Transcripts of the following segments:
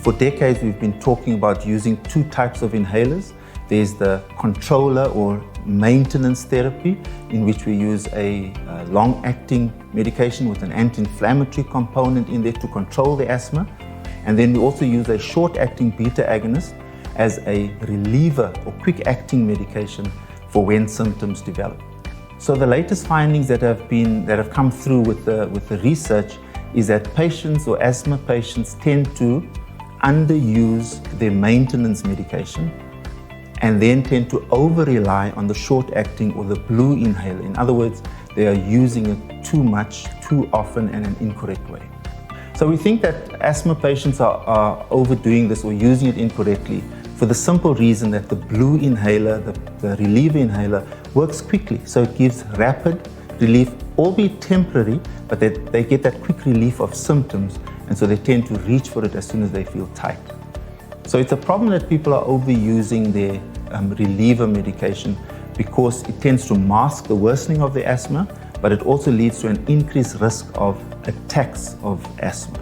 For decades, we've been talking about using two types of inhalers. There's the controller or maintenance therapy, in which we use a long-acting medication with an anti-inflammatory component in there to control the asthma. And then we also use a short-acting beta agonist as a reliever or quick-acting medication for when symptoms develop. So the latest findings that have come through with the research is that patients or asthma patients tend to underuse their maintenance medication and then tend to over-rely on the short-acting or the blue inhaler. In other words, they are using it too much, too often, and in an incorrect way. So we think that asthma patients are overdoing this or using it incorrectly for the simple reason that the blue inhaler, the reliever inhaler, works quickly. So it gives rapid relief, albeit temporary, but they get that quick relief of symptoms, and so they tend to reach for it as soon as they feel tight. So it's a problem that people are overusing their reliever medication because it tends to mask the worsening of the asthma, but it also leads to an increased risk of attacks of asthma.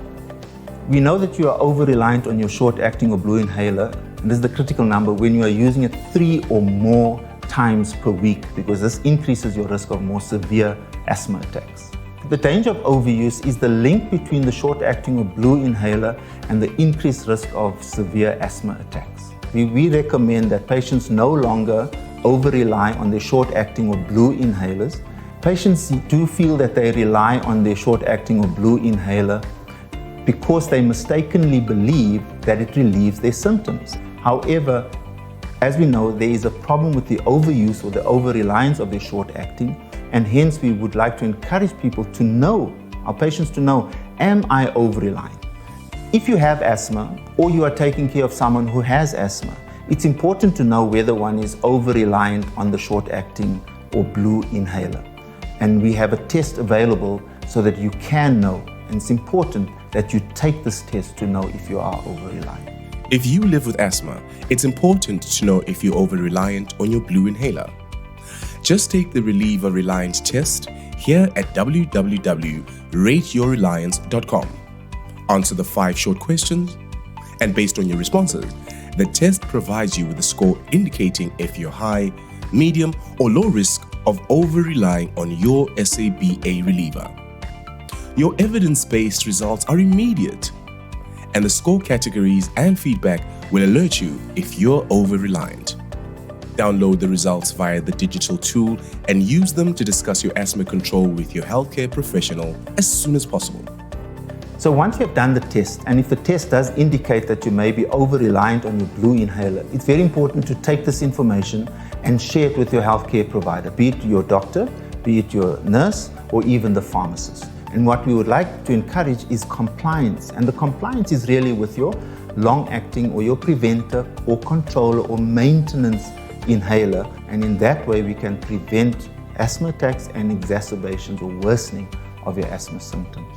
We know that you are over-reliant on your short-acting or blue inhaler, and this is the critical number, when you are using it 3 or more times per week, because this increases your risk of more severe asthma attacks. The danger of overuse is the link between the short-acting or blue inhaler and the increased risk of severe asthma attacks. We recommend that patients no longer over-rely on their short-acting or blue inhalers. Patients do feel that they rely on their short-acting or blue inhaler because they mistakenly believe that it relieves their symptoms. However, as we know, there is a problem with the overuse or the over-reliance of their short-acting, and hence we would like to encourage people to know, our patients to know, am I over-reliant? If you have asthma or you are taking care of someone who has asthma, it's important to know whether one is over-reliant on the short-acting or blue inhaler. And we have a test available so that you can know, and it's important that you take this test to know if you are over-reliant. If you live with asthma, it's important to know if you're over-reliant on your blue inhaler. Just take the reliever reliance test here at www.rateyourreliance.com. Answer the 5 short questions, and based on your responses, the test provides you with a score indicating if you're high, medium, or low risk of over-relying on your SABA reliever. Your evidence-based results are immediate, and the score categories and feedback will alert you if you're over-reliant. Download the results via the digital tool and use them to discuss your asthma control with your healthcare professional as soon as possible. So once you have done the test, and if the test does indicate that you may be over-reliant on your blue inhaler, it's very important to take this information and share it with your healthcare provider, be it your doctor, be it your nurse, or even the pharmacist. And what we would like to encourage is compliance. And the compliance is really with your long-acting or your preventer or controller or maintenance inhaler. And in that way, we can prevent asthma attacks and exacerbations or worsening of your asthma symptoms.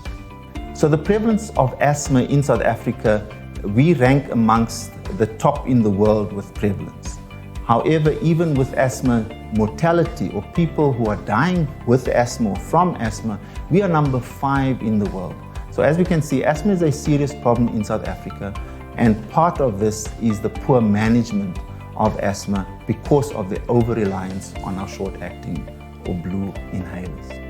So the prevalence of asthma in South Africa, we rank amongst the top in the world with prevalence. However, even with asthma mortality or people who are dying with asthma or from asthma, we are number 5 in the world. So as we can see, asthma is a serious problem in South Africa, and part of this is the poor management of asthma because of the over-reliance on our short-acting or blue inhalers.